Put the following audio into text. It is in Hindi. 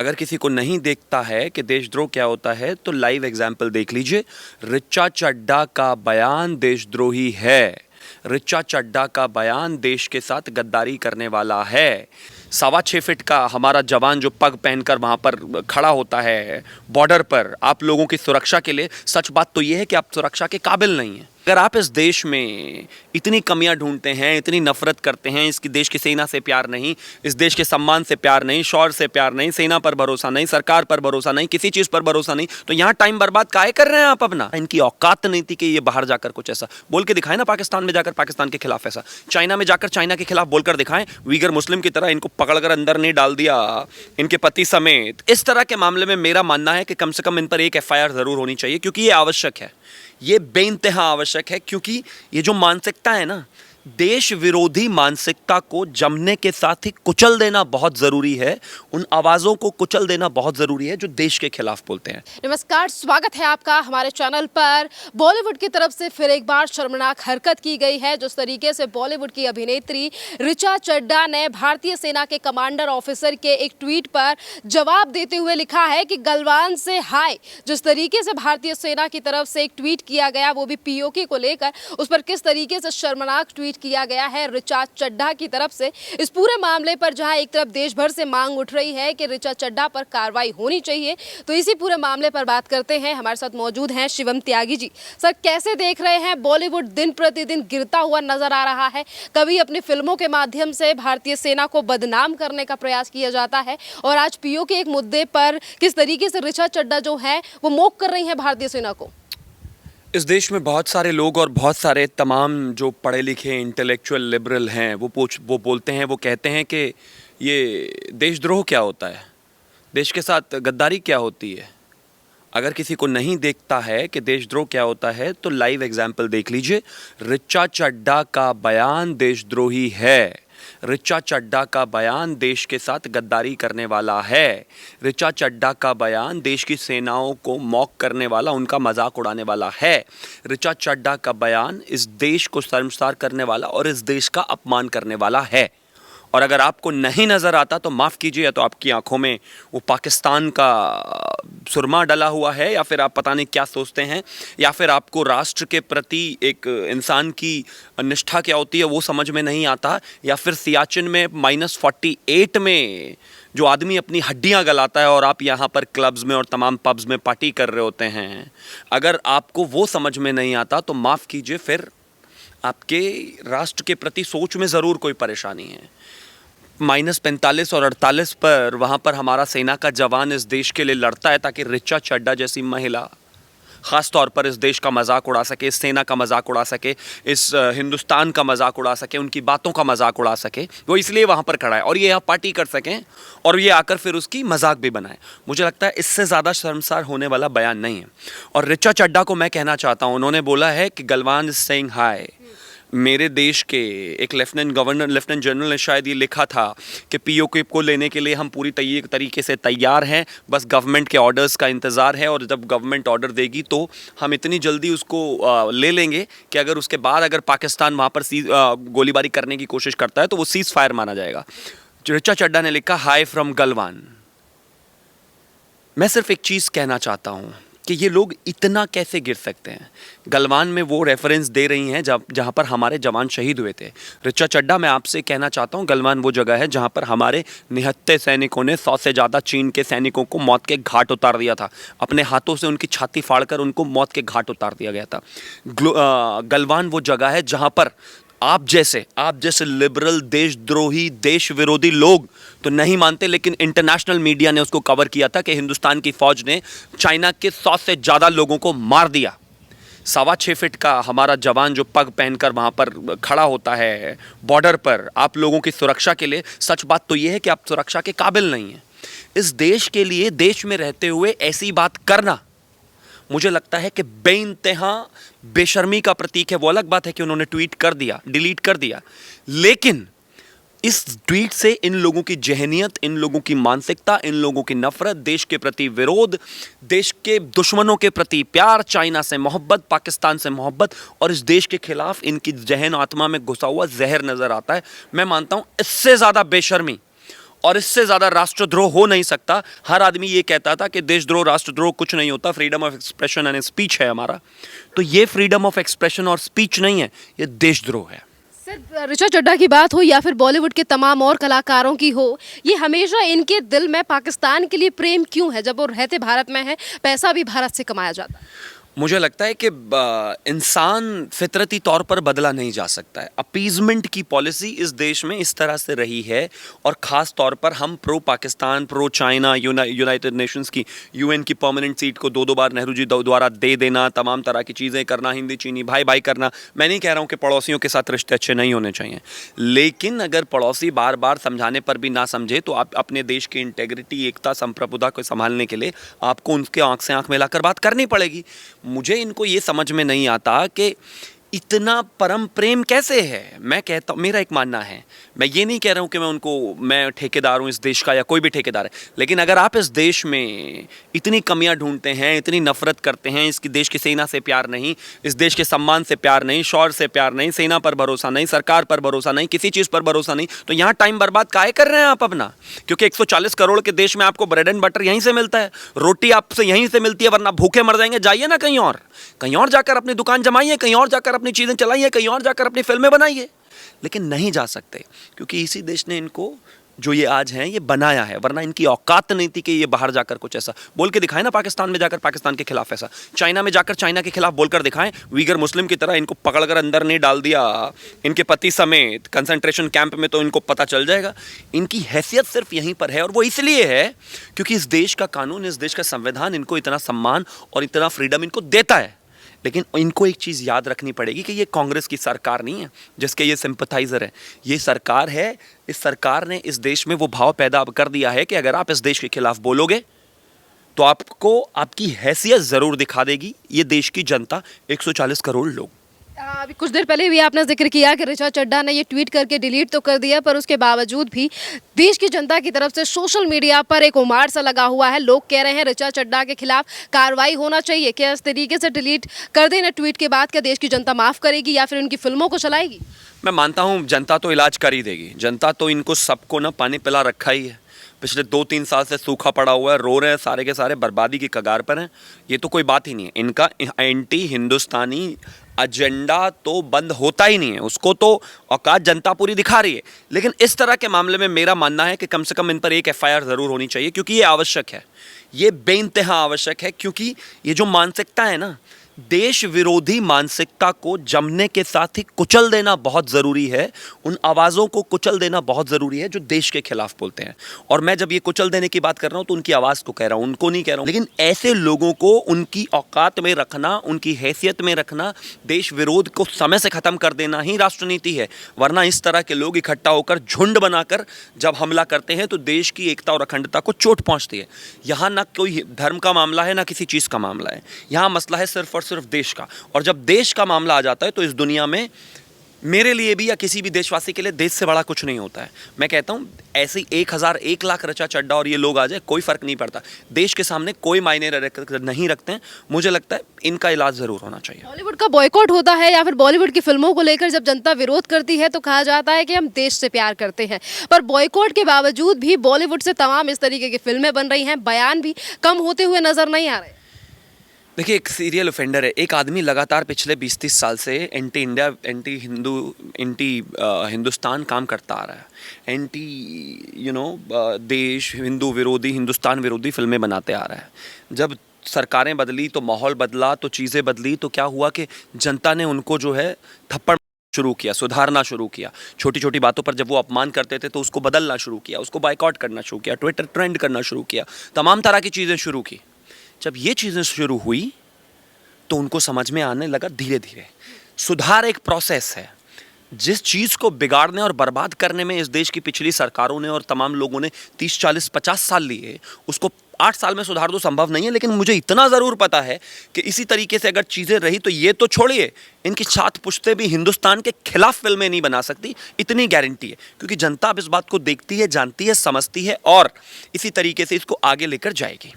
अगर किसी को नहीं देखता है कि देशद्रोह क्या होता है तो लाइव एग्जाम्पल देख लीजिए। ऋचा चड्ढा का बयान देशद्रोही है। ऋचा चड्ढा का बयान देश के साथ गद्दारी करने वाला है। 6.25 फीट का हमारा जवान जो पग पहनकर वहां पर खड़ा होता है बॉर्डर पर आप लोगों की सुरक्षा के लिए, सच बात तो यह है कि आप सुरक्षा के काबिल नहीं हैं। अगर आप इस देश में इतनी कमियां ढूंढते हैं, इतनी नफरत करते हैं, इसकी देश की सेना से प्यार नहीं, इस देश के सम्मान से प्यार नहीं, शौर्य से प्यार नहीं, सेना पर भरोसा नहीं, सरकार पर भरोसा नहीं, किसी चीज पर भरोसा नहीं, तो यहां टाइम बर्बाद काहे कर रहे हैं आप अपना? इनकी औकात नहीं थी कि ये बाहर जाकर कुछ ऐसा बोल के दिखाएं ना, पाकिस्तान में जाकर पाकिस्तान के खिलाफ ऐसा, चाइना में जाकर चाइना के खिलाफ बोलकर दिखाएं, वीगर मुस्लिम की तरह इनको पकड़कर अंदर नहीं डाल दिया, इनके पति समेत। इस तरह के मामले में मेरा मानना है कि कम से कम इन पर एक एफआईआर जरूर होनी चाहिए, क्योंकि ये आवश्यक है, ये बेइंतहा आवश्यक है। क्योंकि ये जो मानसिकता है ना, देश विरोधी मानसिकता को जमने के साथ ही कुचल देना बहुत जरूरी है। उन आवाजों को कुचल देना बहुत जरूरी है जो देश के खिलाफ बोलते हैं। नमस्कार, स्वागत है आपका हमारे चैनल पर। बॉलीवुड की तरफ से फिर एक बार शर्मनाक हरकत की गई है। जिस तरीके से बॉलीवुड की अभिनेत्री ऋचा चड्ढा ने भारतीय सेना के कमांडर ऑफिसर के एक ट्वीट पर जवाब देते हुए लिखा है कि गलवान से हाय। जिस तरीके से भारतीय सेना की तरफ से एक ट्वीट किया गया, वो भी पीओके को लेकर, उस पर किस तरीके से शर्मनाक ट्वीट किया गया है ऋचा चड्ढा की तरफ से। इस पूरे मामले पर जहां एक तरफ देश भर से मांग उठ रही है कि ऋचा चड्ढा पर कार्रवाई होनी चाहिए, तो इसी पूरे मामले पर बात करते हैं। हमारे साथ मौजूद हैं शिवम त्यागी जी। सर, कैसे देख रहे हैं, बॉलीवुड दिन प्रतिदिन गिरता हुआ नजर आ रहा है। कभी अपनी फिल्मों के माध्यम से भारतीय सेना को बदनाम करने का प्रयास किया जाता है, और आज पीओ के एक मुद्दे पर किस तरीके से ऋचा चड्ढा जो है वो मोक कर रही है भारतीय सेना को। इस देश में बहुत सारे लोग और बहुत सारे तमाम जो पढ़े लिखे इंटेलेक्चुअल लिबरल हैं, वो बोलते हैं, वो कहते हैं कि ये देशद्रोह क्या होता है, देश के साथ गद्दारी क्या होती है। अगर किसी को नहीं देखता है कि देशद्रोह क्या होता है तो लाइव एग्जाम्पल देख लीजिए। ऋचा चड्ढा का बयान देशद्रोही है। ऋचा चड्ढा का बयान देश के साथ गद्दारी करने वाला है। ऋचा चड्ढा का बयान देश की सेनाओं को मॉक करने वाला, उनका मजाक उड़ाने वाला है। ऋचा चड्ढा का बयान इस देश को शर्मसार करने वाला और इस देश का अपमान करने वाला है। और अगर आपको नहीं नज़र आता तो माफ़ कीजिए, या तो आपकी आंखों में वो पाकिस्तान का सुरमा डला हुआ है, या फिर आप पता नहीं क्या सोचते हैं, या फिर आपको राष्ट्र के प्रति एक इंसान की निष्ठा क्या होती है वो समझ में नहीं आता, या फिर सियाचिन में -48 में जो आदमी अपनी हड्डियां गलाता है और आप यहाँ पर क्लब्स में और तमाम पब्स में पार्टी कर रहे होते हैं, अगर आपको वो समझ में नहीं आता तो माफ़ कीजिए, फिर आपके राष्ट्र के प्रति सोच में ज़रूर कोई परेशानी है। -45 और 48 पर वहाँ पर हमारा सेना का जवान इस देश के लिए लड़ता है ताकि ऋचा चड्ढा जैसी महिला ख़ास तौर पर इस देश का मजाक उड़ा सके, इस सेना का मजाक उड़ा सके, इस हिंदुस्तान का मजाक उड़ा सके, उनकी बातों का मजाक उड़ा सके। वो इसलिए वहाँ पर खड़ा है और ये यहाँ पार्टी कर सकें और ये आकर फिर उसकी मजाक भी बनाए। मुझे लगता है इससे ज़्यादा शर्मसार होने वाला बयान नहीं है। और ऋचा चड्ढा को मैं कहना चाहता हूँ, उन्होंने बोला है कि गलवान इज सेइंग हाय। मेरे देश के एक लेफ्टिनेंट जनरल ने शायद ये लिखा था कि पीओके को लेने के लिए हम पूरी तरीके से तैयार हैं, बस गवर्नमेंट के ऑर्डर्स का इंतज़ार है, और जब गवर्नमेंट ऑर्डर देगी तो हम इतनी जल्दी उसको ले लेंगे कि अगर उसके बाद अगर पाकिस्तान वहाँ पर गोलीबारी करने की कोशिश करता है तो वो सीज़ फायर माना जाएगा। ऋचा चड्ढा ने लिखा हाय फ्रॉम गलवान। मैं सिर्फ एक चीज़ कहना चाहता हूँ कि ये लोग इतना कैसे गिर सकते हैं। गलवान में वो रेफरेंस दे रही हैं जहाँ पर हमारे जवान शहीद हुए थे। ऋचा चड्ढा, मैं आपसे कहना चाहता हूँ, गलवान वो जगह है जहाँ पर हमारे निहत्थे सैनिकों ने 100 से ज़्यादा चीन के सैनिकों को मौत के घाट उतार दिया था। अपने हाथों से उनकी छाती फाड़कर उनको मौत के घाट उतार दिया गया था। गलवान वो जगह है जहाँ पर आप जैसे लिबरल, देशद्रोही, देश विरोधी लोग तो नहीं मानते, लेकिन इंटरनेशनल मीडिया ने उसको कवर किया था कि हिंदुस्तान की फौज ने चाइना के 100 से ज़्यादा लोगों को मार दिया। 6.25 फीट का हमारा जवान जो पग पहनकर वहाँ पर खड़ा होता है बॉर्डर पर आप लोगों की सुरक्षा के लिए, सच बात तो ये है कि आप सुरक्षा के काबिल नहीं हैं। इस देश के लिए, देश में रहते हुए ऐसी बात करना मुझे लगता है कि बेइंतहा बेशर्मी का प्रतीक है। वो अलग बात है कि उन्होंने ट्वीट कर दिया, डिलीट कर दिया, लेकिन इस ट्वीट से इन लोगों की जहनियत, इन लोगों की मानसिकता, इन लोगों की नफरत, देश के प्रति विरोध, देश के दुश्मनों के प्रति प्यार, चाइना से मोहब्बत, पाकिस्तान से मोहब्बत और इस देश के खिलाफ इनकी जहन आत्मा में घुसा हुआ जहर नजर आता है। मैं मानता हूं इससे ज़्यादा बेशर्मी और इससे ज़्यादा राष्ट्रद्रोह हो नहीं सकता। हर आदमी ये कहता था कि देशद्रोह राष्ट्रद्रोह कुछ नहीं होता, freedom of expression and speech है हमारा। तो ये फ्रीडम ऑफ एक्सप्रेशन और स्पीच नहीं है, ये देशद्रोह है। सिर्फ ऋचा चड्ढा की बात हो या फिर बॉलीवुड के तमाम और कलाकारों की हो, ये हमेशा इनके दिल में पाकिस्तान के लिए प्रेम क्यों है? जब वो रहते भारत में है, पैसा भी भारत से कमाया जाता है। मुझे लगता है कि इंसान फितरती तौर पर बदला नहीं जा सकता है। अपीजमेंट की पॉलिसी इस देश में इस तरह से रही है, और ख़ास तौर पर हम pro Pakistan, pro China, United Nations की यूएन की परमानेंट सीट को दो बार नेहरू जी द्वारा दे देना, तमाम तरह की चीज़ें करना, हिंदी चीनी भाई भाई करना। मैं नहीं कह रहा हूँ कि पड़ोसियों के साथ रिश्ते अच्छे नहीं होने चाहिए, लेकिन अगर पड़ोसी बार बार समझाने पर भी ना समझे तो आप अपने देश की इंटेग्रिटी, एकता, संप्रभुता को संभालने के लिए आपको उनके आंख से आंख मिलाकर बात करनी पड़ेगी। मुझे इनको ये समझ में नहीं आता कि इतना परम प्रेम कैसे है। मैं कहता हूँ, मेरा एक मानना है, मैं ये नहीं कह रहा हूँ कि मैं ठेकेदार हूँ इस देश का या कोई भी ठेकेदार है, लेकिन अगर आप इस देश में इतनी कमियां ढूंढते हैं, इतनी नफरत करते हैं, इसकी देश की सेना से प्यार नहीं, इस देश के सम्मान से प्यार नहीं, शौर्य से प्यार नहीं, सेना पर भरोसा नहीं, सरकार पर भरोसा नहीं, किसी चीज़ पर भरोसा नहीं, तो यहाँ टाइम बर्बाद काहे कर रहे हैं आप अपना? क्योंकि 140 करोड़ के देश में आपको ब्रेड एंड बटर यहीं से मिलता है, रोटी आपसे यहीं से मिलती है, वरना भूखे मर जाएंगे। जाइए ना कहीं और जाकर अपनी दुकान जमाइए, कहीं और जाकर अपनी चीज़ें चलाइए, कहीं और जाकर अपनी फिल्में बनाइए। लेकिन नहीं जा सकते, क्योंकि इसी देश ने इनको जो ये आज हैं ये बनाया है, वरना इनकी औकात नहीं थी कि ये बाहर जाकर कुछ ऐसा बोल के दिखाएं ना। पाकिस्तान में जाकर पाकिस्तान के खिलाफ ऐसा, चाइना में जाकर चाइना के खिलाफ बोलकर दिखाएं। वीगर मुस्लिम की तरह इनको पकड़कर अंदर नहीं डाल दिया, इनके पति समेत कंसंट्रेशन कैंप में, तो इनको पता चल जाएगा। इनकी हैसियत सिर्फ यहीं पर है, और वो इसलिए है क्योंकि इस देश का कानून, इस देश का संविधान इनको इतना सम्मान और इतना फ्रीडम इनको देता है। लेकिन इनको एक चीज़ याद रखनी पड़ेगी कि ये कांग्रेस की सरकार नहीं है जिसके ये सिंपथाइज़र है, ये सरकार है। इस सरकार ने इस देश में वो भाव पैदा कर दिया है कि अगर आप इस देश के खिलाफ बोलोगे तो आपको आपकी हैसियत ज़रूर दिखा देगी ये देश की जनता, 140 करोड़ लोग। अभी कुछ देर पहले भी आपने जिक्र किया कि ऋचा चड्ढा ने ये ट्वीट करके डिलीट तो कर दिया, पर उसके बावजूद भी देश की जनता की तरफ से सोशल मीडिया पर एक उमाड़ सा लगा हुआ है। लोग कह रहे हैं ऋचा चड्ढा के खिलाफ कार्रवाई होना चाहिए। क्या इस तरीके से डिलीट कर देना ट्वीट के बाद क्या देश की जनता माफ़ करेगी या फिर उनकी फिल्मों को चलाएगी? मैं मानता हूँ जनता तो इलाज कर ही देगी। जनता तो इनको सबको ना पानी पिला रखा ही है, पिछले 2-3 साल से सूखा पड़ा हुआ है, रो रहे हैं, सारे के सारे बर्बादी की कगार पर हैं। ये तो कोई बात ही नहीं है, इनका एंटी हिंदुस्तानी एजेंडा तो बंद होता ही नहीं है, उसको तो औकात जनता पूरी दिखा रही है। लेकिन इस तरह के मामले में मेरा मानना है कि कम से कम इन पर एक एफआईआर ज़रूर होनी चाहिए, क्योंकि ये आवश्यक है, ये बेइंतहा आवश्यक है। क्योंकि ये जो मानसिकता है ना, देश विरोधी मानसिकता को जमने के साथ ही कुचल देना बहुत ज़रूरी है। उन आवाज़ों को कुचल देना बहुत ज़रूरी है जो देश के खिलाफ बोलते हैं। और मैं जब ये कुचल देने की बात कर रहा हूँ तो उनकी आवाज़ को कह रहा हूँ, उनको नहीं कह रहा हूँ। लेकिन ऐसे लोगों को उनकी औकात में रखना, उनकी हैसियत में रखना, देश विरोध को समय से ख़त्म कर देना ही राष्ट्रनीति है। वरना इस तरह के लोग इकट्ठा होकर झुंड बनाकर जब हमला करते हैं तो देश की एकता और अखंडता को चोट पहुँचती है। यहाँ ना कोई धर्म का मामला है, ना किसी चीज़ का मामला है, यहाँ मसला है सिर्फ और सिर्फ देश का। और जब देश का मामला आ जाता है तो इस दुनिया में मेरे लिए भी या किसी भी देशवासी के लिए देश से बड़ा कुछ नहीं होता है। मैं कहता हूँ ऐसे 1000 1 लाख ऋचा चड्ढा और ये लोग आ जाए, कोई फर्क नहीं पड़ता, देश के सामने कोई मायने नहीं रखते हैं। मुझे लगता है इनका इलाज जरूर होना चाहिए। बॉलीवुड का बॉयकॉट होता है या फिर बॉलीवुड की फिल्मों को लेकर जब जनता विरोध करती है तो कहा जाता है कि हम देश से प्यार करते हैं, पर बॉयकॉट के बावजूद भी बॉलीवुड से तमाम इस तरीके की फिल्में बन रही हैं, बयान भी कम होते हुए नजर नहीं आ रहे। देखिए, एक सीरियल ऑफेंडर है, एक आदमी लगातार पिछले 20-30 साल से एंटी इंडिया, एंटी हिंदुस्तान काम करता आ रहा है, देश हिंदू विरोधी, हिंदुस्तान विरोधी फिल्में बनाते आ रहा है। जब सरकारें बदली तो माहौल बदला, तो चीज़ें बदली, तो क्या हुआ कि जनता ने उनको जो है थप्पड़ शुरू किया, सुधारना शुरू किया। छोटी छोटी बातों पर जब वो अपमान करते थे तो उसको बदलना शुरू किया, उसको बाइकआउट करना शुरू किया, ट्विटर ट्रेंड करना शुरू किया, तमाम तरह की चीज़ें शुरू की। जब ये चीज़ें शुरू हुई तो उनको समझ में आने लगा धीरे धीरे सुधार एक प्रोसेस है। जिस चीज़ को बिगाड़ने और बर्बाद करने में इस देश की पिछली सरकारों ने और तमाम लोगों ने 30, 40, 50 साल लिए, उसको 8 साल में सुधार दो संभव नहीं है। लेकिन मुझे इतना ज़रूर पता है कि इसी तरीके से अगर चीज़ें रही तो ये तो छोड़िए, इनकी 7 पुश्तें भी हिंदुस्तान के खिलाफ फिल्में नहीं बना सकती, इतनी गारंटी है। क्योंकि जनता अब इस बात को देखती है, जानती है, समझती है और इसी तरीके से इसको आगे लेकर जाएगी।